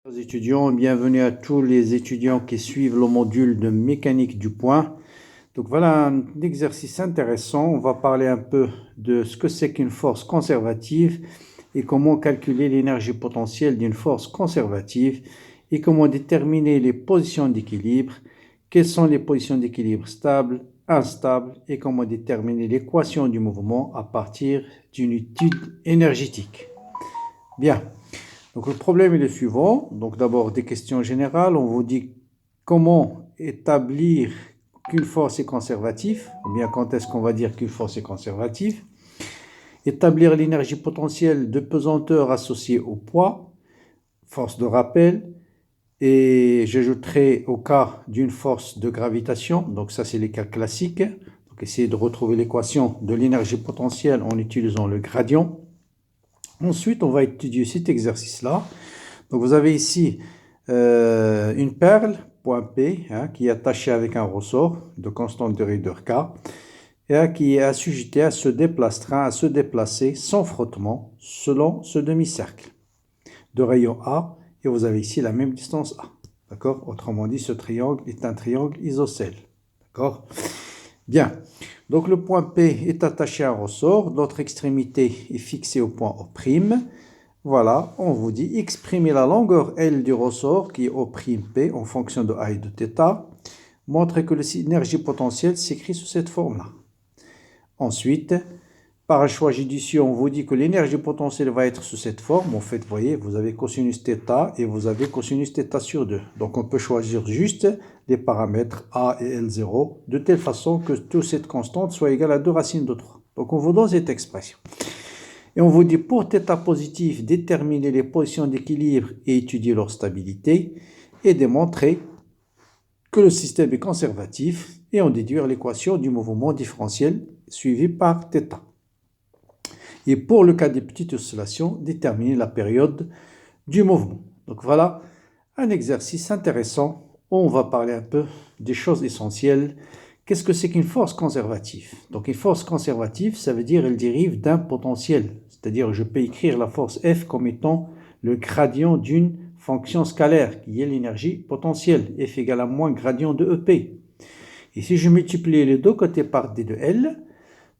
Chers étudiants, bienvenue à tous les étudiants qui suivent le module de mécanique du point. Donc voilà un exercice intéressant. On va parler un peu de ce que c'est qu'une force conservative et comment calculer l'énergie potentielle d'une force conservative et comment déterminer les positions d'équilibre, quelles sont les positions d'équilibre stables, instables et comment déterminer l'équation du mouvement à partir d'une étude énergétique. Bien. Donc le problème est le suivant. Donc d'abord des questions générales. On vous dit comment établir qu'une force est conservative, ou bien quand est-ce qu'on va dire qu'une force est conservative. Établir l'énergie potentielle de pesanteur associée au poids, force de rappel, et j'ajouterai au cas d'une force de gravitation. Donc ça c'est les cas classiques. Donc essayez de retrouver l'équation de l'énergie potentielle en utilisant le gradient. Ensuite, on va étudier cet exercice-là. Donc, vous avez ici une perle, point P, qui est attachée avec un ressort de constante de raideur K, et qui est assujettée à se déplacer sans frottement selon ce demi-cercle de rayon A, et vous avez ici la même distance A. D'accord? Autrement dit, ce triangle est un triangle isocèle. D'accord? Bien. Donc, le point P est attaché à un ressort, l'autre extrémité est fixée au point O'. Voilà, on vous dit exprimer la longueur L du ressort qui est O'P en fonction de A et de θ. Montrez que l'énergie potentielle s'écrit sous cette forme-là. Ensuite, par un choix judicieux, on vous dit que l'énergie potentielle va être sous cette forme. En fait, vous voyez, vous avez cosinus θ et vous avez cosinus θ sur 2. Donc, on peut choisir juste les paramètres A et L0 de telle façon que toute cette constante soit égale à 2 racines de 3. Donc, on vous donne cette expression. Et on vous dit pour θ positif, déterminer les positions d'équilibre et étudier leur stabilité et démontrer que le système est conservatif et en déduire l'équation du mouvement différentiel suivi par θ. Et pour le cas des petites oscillations, déterminer la période du mouvement. Donc voilà un exercice intéressant où on va parler un peu des choses essentielles. Qu'est-ce que c'est qu'une force conservative? Donc une force conservative, ça veut dire qu'elle dérive d'un potentiel. C'est-à-dire je peux écrire la force F comme étant le gradient d'une fonction scalaire qui est l'énergie potentielle. F égale à moins gradient de EP. Et si je multiplie les deux côtés par D de L,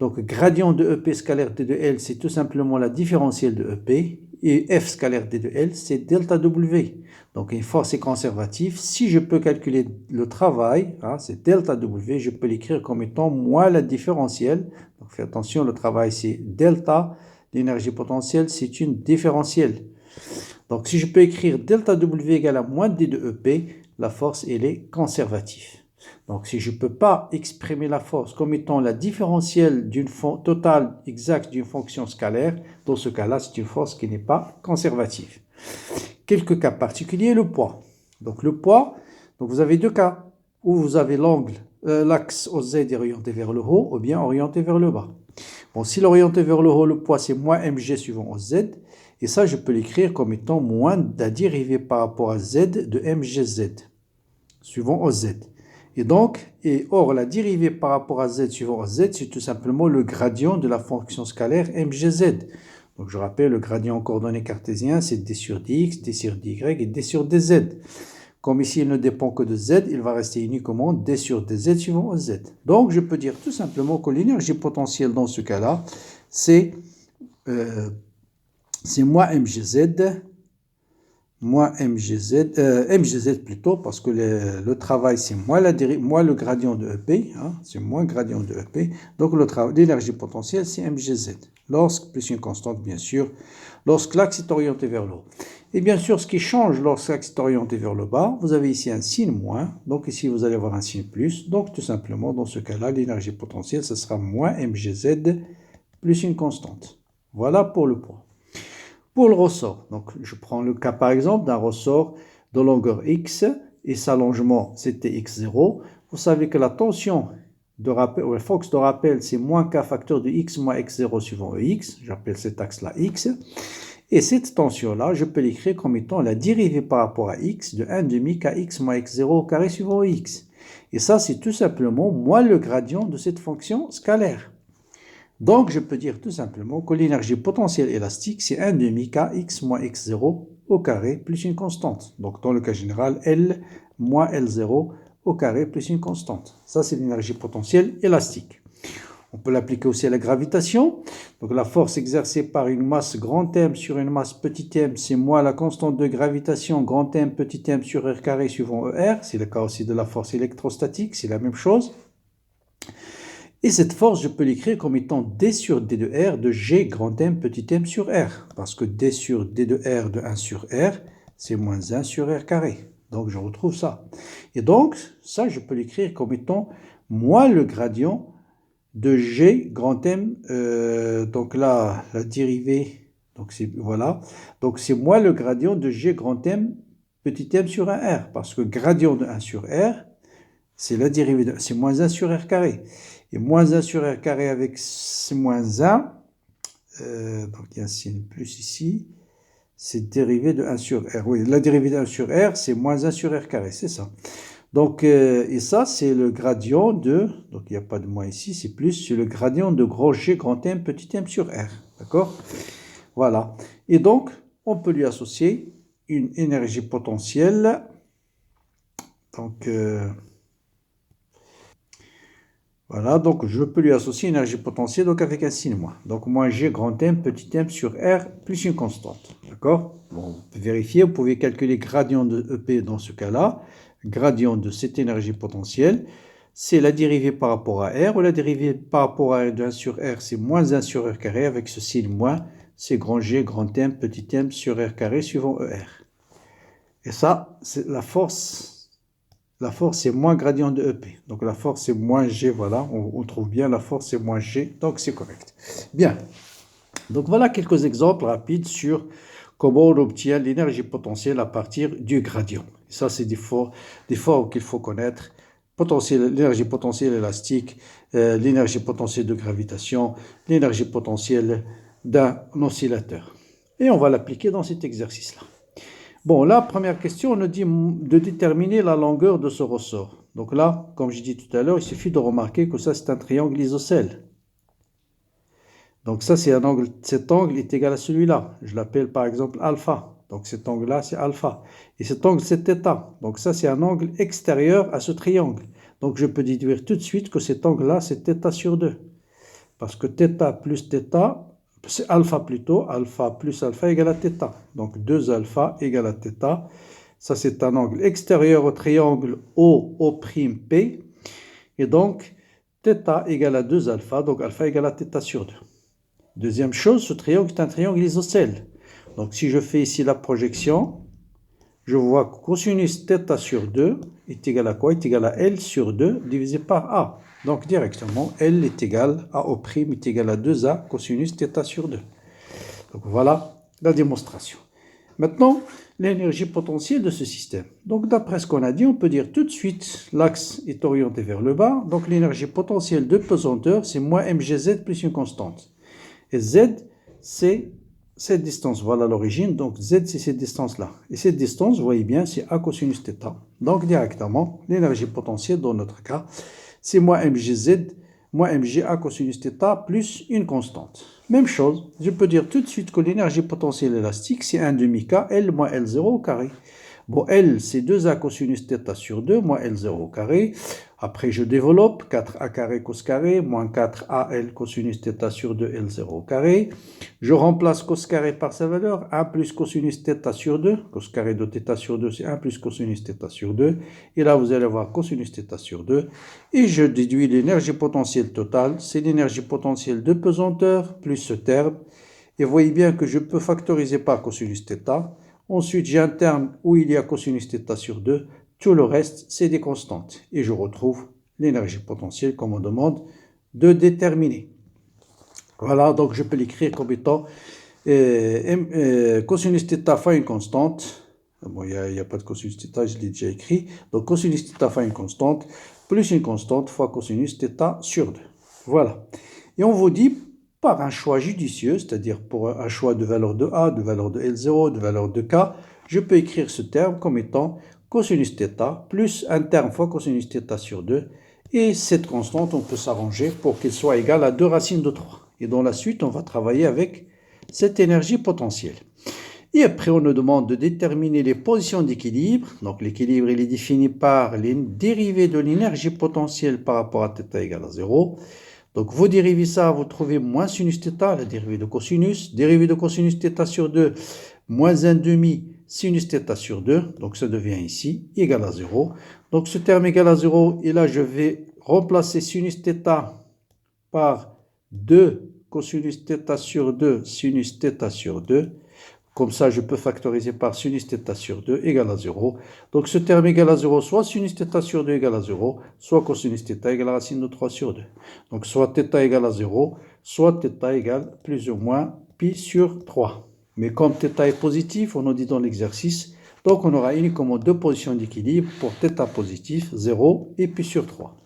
donc gradient de EP scalaire D de L, c'est tout simplement la différentielle de EP. Et F scalaire D de L, c'est delta W. Donc une force est conservative. Si je peux calculer le travail, c'est delta W, je peux l'écrire comme étant moins la différentielle. Donc faites attention, le travail c'est delta. L'énergie potentielle, c'est une différentielle. Donc si je peux écrire delta W égale à moins D de EP, la force elle est conservative. Donc, si je ne peux pas exprimer la force comme étant la différentielle totale exacte d'une fonction scalaire, dans ce cas-là, c'est une force qui n'est pas conservative. Quelques cas particuliers, le poids. Donc, le poids, donc vous avez deux cas où vous avez l'axe OZ est orienté vers le haut ou bien orienté vers le bas. Bon, si l'orienté vers le haut, le poids, c'est moins mg suivant OZ. Et ça, je peux l'écrire comme étant moins la dérivée par rapport à z de mgz, suivant OZ. Or, la dérivée par rapport à z suivant z, c'est tout simplement le gradient de la fonction scalaire mgz. Donc, je rappelle, le gradient en coordonnées cartésiennes, c'est d sur dx, d sur dy et d sur dz. Comme ici, il ne dépend que de z, il va rester uniquement d sur dz suivant z. Donc, je peux dire tout simplement que l'énergie potentielle dans ce cas-là, c'est moins mgz, mgz plutôt, parce que le travail c'est moins le gradient de EP, c'est moins gradient de EP, donc l'énergie potentielle c'est mgz, plus une constante bien sûr, lorsque l'axe est orienté vers le haut. Et bien sûr, ce qui change lorsque l'axe est orienté vers le bas, vous avez ici un signe moins, donc ici vous allez avoir un signe plus, donc tout simplement dans ce cas-là, l'énergie potentielle ce sera moins mgz plus une constante. Voilà pour le poids. Pour le ressort, donc je prends le cas par exemple d'un ressort de longueur x et sa longement c'était x0. Vous savez que la tension de rappel, ou la force de rappel, c'est moins k facteur de x moins x0 suivant ex. J'appelle cet axe-là x. Et cette tension-là, je peux l'écrire comme étant la dérivée par rapport à x de 1,5 kx moins x0 au carré suivant x. Et ça, c'est tout simplement moins le gradient de cette fonction scalaire. Donc, je peux dire tout simplement que l'énergie potentielle élastique, c'est 1,5 kx moins x0 au carré plus une constante. Donc dans le cas général, L moins L0 au carré plus une constante. Ça, c'est l'énergie potentielle élastique. On peut l'appliquer aussi à la gravitation. Donc la force exercée par une masse grand M sur une masse petit m, c'est moins la constante de gravitation grand M petit m sur R carré suivant ER. C'est le cas aussi de la force électrostatique, c'est la même chose. Et cette force, je peux l'écrire comme étant D sur D de R de G grand M petit m sur R. Parce que D sur D de R de 1 sur R, c'est moins 1 sur R carré. Donc je retrouve ça. Et donc, ça, je peux l'écrire comme étant moins le gradient de G grand M, donc là, la dérivée, donc c'est, voilà, donc c'est moins le gradient de G grand M petit m sur 1 R, parce que gradient de 1 sur R, c'est la dérivée, c'est moins 1 sur R carré, et moins 1 sur R carré avec moins 1, donc il y a un signe plus ici, c'est dérivée de 1 sur R, oui, la dérivée de 1 sur R, c'est moins 1 sur R carré, c'est ça. Donc, et ça, c'est le gradient de, donc il n'y a pas de moins ici, c'est plus, c'est le gradient de gros G grand M petit m sur R, d'accord? Voilà. Et donc, on peut lui associer une énergie potentielle, donc, voilà, donc je peux lui associer une énergie potentielle, donc avec un signe moins. Donc, moins G grand M petit m sur R plus une constante, d'accord? Bon, vous pouvez vérifier, vous pouvez calculer gradient de EP dans ce cas-là. Gradient de cette énergie potentielle, c'est la dérivée par rapport à R, ou la dérivée par rapport à R de 1 sur R, c'est moins 1 sur R carré, avec ce signe moins, c'est grand G, grand M, petit m sur R carré, suivant ER. Et ça, c'est la force c'est moins gradient de EP. Donc la force c'est moins G, voilà, on trouve bien la force c'est moins G, donc c'est correct. Bien, donc voilà quelques exemples rapides sur comment on obtient l'énergie potentielle à partir du gradient. Ça, c'est des formes qu'il faut connaître. L'énergie potentielle élastique, l'énergie potentielle de gravitation, l'énergie potentielle d'un oscillateur. Et on va l'appliquer dans cet exercice-là. Bon, la première question, on nous dit de déterminer la longueur de ce ressort. Donc là, comme je dis tout à l'heure, il suffit de remarquer que ça, c'est un triangle isocèle. Donc ça, c'est un angle, cet angle est égal à celui-là. Je l'appelle par exemple alpha. Donc cet angle-là, c'est alpha. Et cet angle, c'est θ. Donc ça, c'est un angle extérieur à ce triangle. Donc je peux déduire tout de suite que cet angle-là, c'est θ sur 2. Parce que θ plus θ, c'est alpha plutôt, alpha plus alpha égale à θ. Donc 2 alpha égale à θ. Ça, c'est un angle extérieur au triangle OP. Et donc, θ égale à 2 alpha, donc alpha égale à θ sur 2. Deuxième chose, ce triangle est un triangle isocèle. Donc si je fais ici la projection, je vois que cosinus θ sur 2 est égal à quoi? Est égal à L sur 2 divisé par A. Donc directement, L est égal à O' est égal à 2A cosinus θ sur 2. Donc voilà la démonstration. Maintenant, l'énergie potentielle de ce système. Donc d'après ce qu'on a dit, on peut dire tout de suite, l'axe est orienté vers le bas. Donc l'énergie potentielle de pesanteur, c'est moins mgz plus une constante. Et Z, c'est cette distance, voilà l'origine, donc Z, c'est cette distance-là. Et cette distance, vous voyez bien, c'est A cosinus θ. Donc directement, l'énergie potentielle, dans notre cas, c'est moins mgz, moins mga cosinus θ, plus une constante. Même chose, je peux dire tout de suite que l'énergie potentielle élastique, c'est 1 demi-K, L moins L0 au carré. Bon, L, c'est 2A cosinus θ sur 2, moins L0 au carré. Après, je développe 4A carré cos carré, moins 4AL cosinus θ sur 2, L0 au carré. Je remplace cos carré par sa valeur, 1 plus cosinus θ sur 2. Cos carré de θ sur 2, c'est 1 plus cosinus θ sur 2. Et là, vous allez avoir cosinus θ sur 2. Et je déduis l'énergie potentielle totale. C'est l'énergie potentielle de pesanteur plus ce terme. Et vous voyez bien que je peux factoriser par cosinus θ. Ensuite, j'ai un terme où il y a cosinus θ sur 2. Tout le reste, c'est des constantes. Et je retrouve l'énergie potentielle qu'on me demande de déterminer. Voilà, donc je peux l'écrire comme étant cosinus θ fois une constante. Bon, il n'y a pas de cosinus θ, je l'ai déjà écrit. Donc cosinus θ fois une constante, plus une constante fois cosinus θ sur 2. Voilà. Et on vous dit, par un choix judicieux, c'est-à-dire pour un choix de valeur de A, de valeur de L0, de valeur de K, je peux écrire ce terme comme étant cosinus θ plus un terme fois cosinus θ sur 2. Et cette constante, on peut s'arranger pour qu'elle soit égale à 2 racines de 3. Et dans la suite, on va travailler avec cette énergie potentielle. Et après, on nous demande de déterminer les positions d'équilibre. Donc, l'équilibre, il est défini par les dérivés de l'énergie potentielle par rapport à θ égale à 0. Donc, vous dérivez ça, vous trouvez moins sinus θ, la dérivée de cosinus. Dérivée de cosinus θ sur 2, moins 1 demi sinus θ sur 2. Donc, ça devient ici égal à 0. Donc, ce terme égal à 0, et là, je vais remplacer sinus θ par 2 cosinus θ sur 2, sinus θ sur 2. Comme ça, je peux factoriser par sinus θ sur 2 égale à 0. Donc, ce terme égal à 0, soit sinus θ sur 2 égale à 0, soit cosinus θ égale à racine de 3 sur 2. Donc, soit θ égale à 0, soit θ égale plus ou moins pi sur 3. Mais comme θ est positif, on nous dit dans l'exercice, donc on aura uniquement deux positions d'équilibre pour θ positif, 0 et pi sur 3.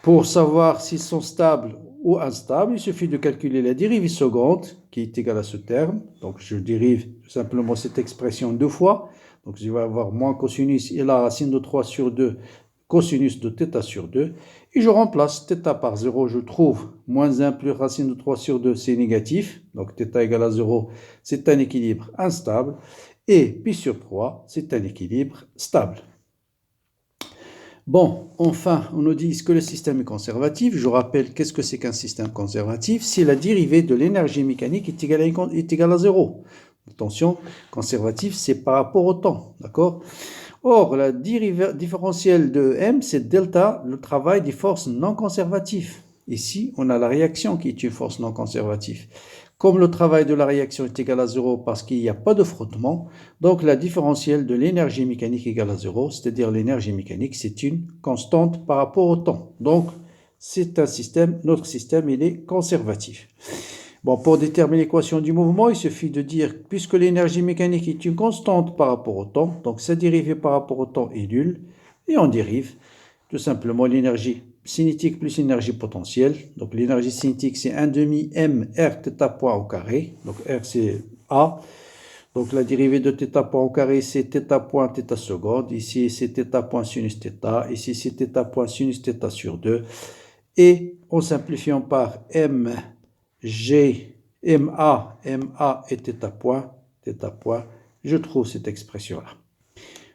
Pour savoir s'ils sont stables ou instables, il suffit de calculer la dérivée seconde qui est égale à ce terme. Donc je dérive simplement cette expression deux fois. Donc je vais avoir moins cosinus et la racine de 3 sur 2 cosinus de θ sur 2. Et je remplace θ par 0, je trouve moins 1 plus racine de 3 sur 2, c'est négatif. Donc θ égale à 0, c'est un équilibre instable. Et pi sur 3, c'est un équilibre stable. Bon, enfin, on nous dit, est-ce que le système est conservatif? Je rappelle, qu'est-ce que c'est qu'un système conservatif? C'est la dérivée de l'énergie mécanique est égale à 0. Attention, conservatif, c'est par rapport au temps, d'accord? Or, la dérivée différentielle de M, c'est delta, le travail des forces non conservatives. Ici, on a la réaction qui est une force non conservative. Comme le travail de la réaction est égal à 0 parce qu'il n'y a pas de frottement, donc la différentielle de l'énergie mécanique égale à 0, c'est-à-dire l'énergie mécanique, c'est une constante par rapport au temps. Donc, c'est un système, notre système, il est conservatif. Bon, pour déterminer l'équation du mouvement, il suffit de dire, puisque l'énergie mécanique est une constante par rapport au temps, donc sa dérivée par rapport au temps est nulle, et on dérive tout simplement l'énergie cinétique plus l'énergie potentielle. Donc l'énergie cinétique, c'est 1 demi m r θ point au carré. Donc r, c'est A. Donc la dérivée de θ point au carré, c'est θ point θ seconde. Ici, c'est θ point sinus θ. Ici, c'est θ point sinus θ sur 2. Et en simplifiant par m, g, ma et θ point, je trouve cette expression-là.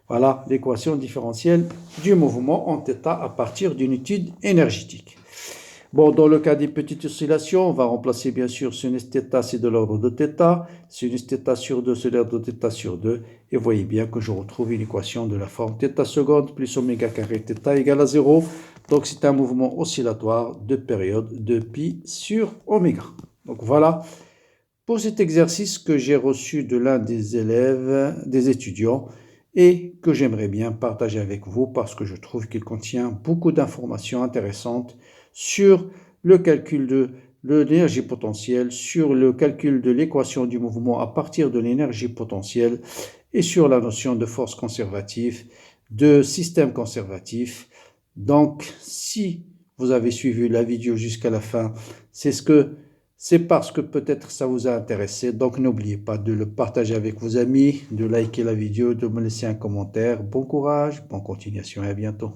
Voilà l'équation différentielle du mouvement en θ à partir d'une étude énergétique. Bon, dans le cas des petites oscillations, on va remplacer bien sûr sinus θ, c'est de l'ordre de θ, sinus θ sur 2, c'est de l'ordre de θ sur 2, et vous voyez bien que je retrouve une équation de la forme θ seconde plus oméga carré θ égale à 0. Donc c'est un mouvement oscillatoire de période de pi sur oméga. Donc voilà pour cet exercice que j'ai reçu de l'un des élèves, des étudiants, et que j'aimerais bien partager avec vous parce que je trouve qu'il contient beaucoup d'informations intéressantes sur le calcul de l'énergie potentielle, sur le calcul de l'équation du mouvement à partir de l'énergie potentielle et sur la notion de force conservative, de système conservatif. Donc, si vous avez suivi la vidéo jusqu'à la fin, c'est parce que peut-être ça vous a intéressé. Donc, n'oubliez pas de le partager avec vos amis, de liker la vidéo, de me laisser un commentaire. Bon courage, bonne continuation et à bientôt.